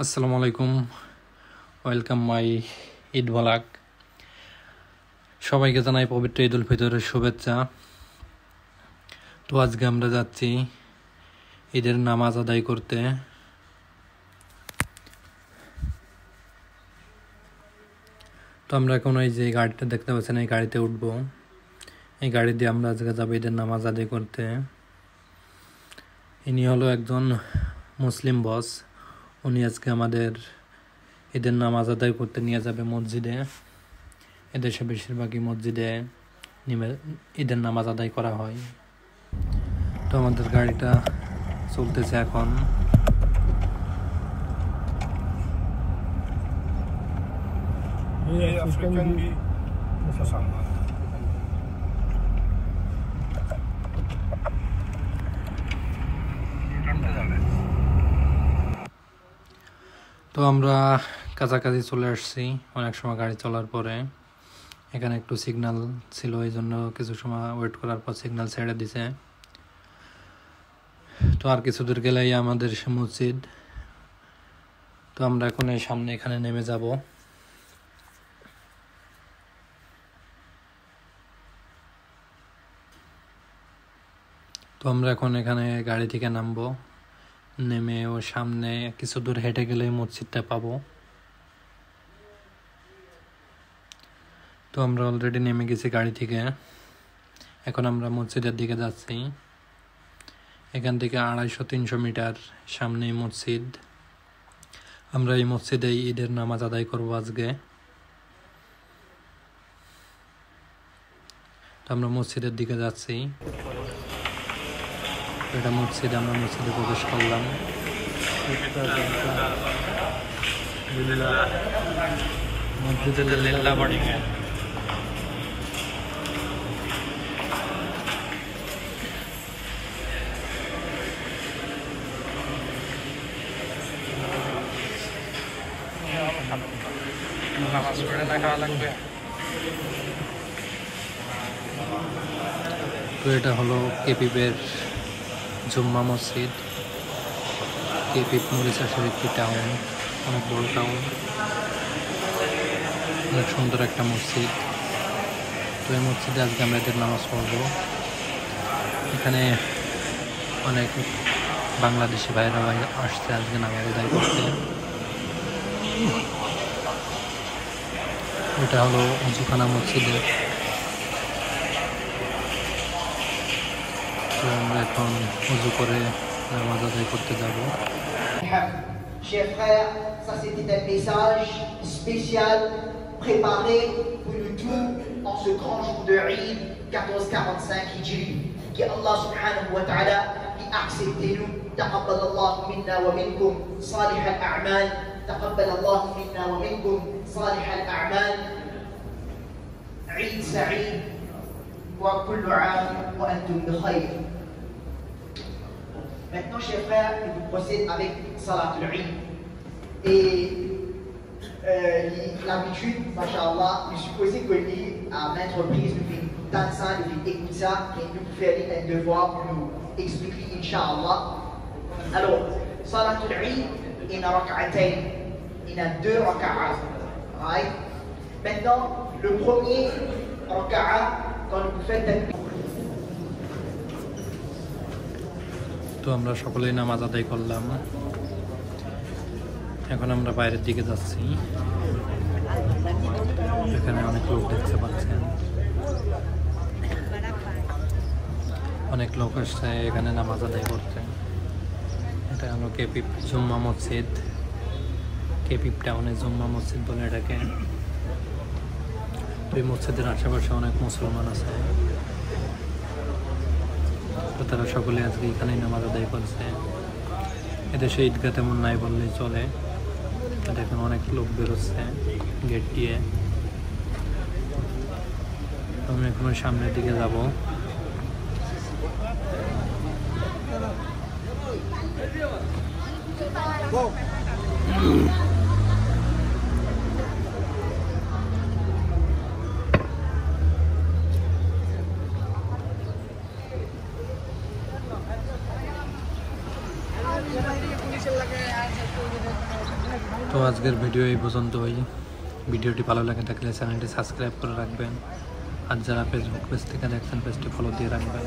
আসসালামু আলাইকুম, welcome my Eid blog. সবাইকে জানাই পবিত্র ঈদ উল ফিতরের শুভেচ্ছা। তো আজকে আমরা যাচ্ছি ঈদের নামাজ আদায় করতে। তো আমরা এখন এই যে গাড়িটা দেখতে পাচ্ছেন, এই গাড়িতে উঠবো। এই গাড়ি দিয়ে আমরা আজকে যাবো ঈদের নামাজ আদায় করতে। ইনি হলো একজন মুসলিম বস। উনি আজকে আমাদের ঈদের নামাজ আদায় করতে নিয়ে যাবে মসজিদে। এদেশে বেশিরভাগই মসজিদে ঈদের নামাজ আদায় করা হয়। তো আমাদের গাড়িটা চলতেছে এখন। তো আমরা কাছাকাছি চলে আসছি অনেক সময় গাড়ি চলার পরে। এখানে একটু সিগন্যাল ছিল, এই জন্য কিছু সময় ওয়েট করার পর সিগন্যাল ছেড়ে দিছে। তো আর কিছু দূর গেলেই আমাদের মসজিদ। তো আমরা এখন এই সামনে এখানে নেমে যাব। তো আমরা এখন এখানে গাড়ি থেকে নামবো, নেমে ও সামনে কিছু দূর হেঁটে গেলেই মসজিদটা পাবো। তো আমরা অলরেডি নেমে গেছি গাড়ি থেকে। এখন আমরা মসজিদের দিকে যাচ্ছি। এখান থেকে 250-300 মিটার সামনে মসজিদ। আমরা এই মসজিদে ঈদের নামাজ আদায় করব আজকে। তো আমরা মসজিদের দিকে যাচ্ছি। এটা মসজিদ, আমরা মসজিদে প্রবেশ করলাম। তো এটা হলো কেপিপের জুম্মা মসজিদ। কেপিপ মরিশাসের একটি টাউন, অনেক বড় টাউন, অনেক সুন্দর একটা মসজিদ। তো এই মসজিদে আজকে আমরা ঈদের নামাজ পড়বো। এখানে অনেক বাংলাদেশি ভাইরা আসছে আজকে নামাজ আদায় করতে। এটা হলো উজুখানা মসজিদের। তো আমরা এখন উজু করে নামাজ আদায় করতে যাব। Chers frères, ça c'était un message spécial préparé pour le tout en ce grand jour de Eid 1445 Hijri. Que Allah subhanahu wa ta'ala qui acceptez-nous. تقبل الله منا ومنكم صالح الأعمال. تقبل الله منا ومنكم صالح الأعمال. عيد سعيد وكل عام وأنتم بخير. Maintenant, chers frères, on procède avec Salatul Eid. Et l'habitude, Masha'Allah, je suppose que à maintes reprises, nous faisons tant ça, nous faisons écouter ça, et nous faire un devoir pour nous expliquer, Inch'Allah. Alors, Salatul Eid, il y a rak'atayn, il y a 2 raka'at. Right? Maintenant, le premier raka'at, quand vous faites un তো আমরা সকলেই নামাজ আদায় করলাম। এখন আমরা বাইরের দিকে যাচ্ছি। এখানে অনেক লোক দেখতে পাচ্ছেন, অনেক লোক আসছে এখানে নামাজ আদায় করতে। এটা হলো কেপিপ জুম্মা মসজিদ। কেপিপ টাউনে জুম্মা মসজিদ বলে এটাকে। তো এই মসজিদের আশেপাশে অনেক মুসলমান আছে। তো তারা সকলে আজকে এখানেই নামাজ আদায় করছে। এদেশে ঈদগাহ তেমন নাই বললেই চলে। দেখুন অনেক লোক বেরোচ্ছে গেট দিয়ে। আমি এখন সামনের দিকে যাব। তো আজকের ভিডিও এই পর্যন্তই। ভিডিওটি ভালো লাগে থাকলে চ্যানেলটি সাবস্ক্রাইব করে রাখবেন, আর যারা ফেসবুক পেজ থেকে দেখছেন পেজটি ফলো দিয়ে রাখবেন।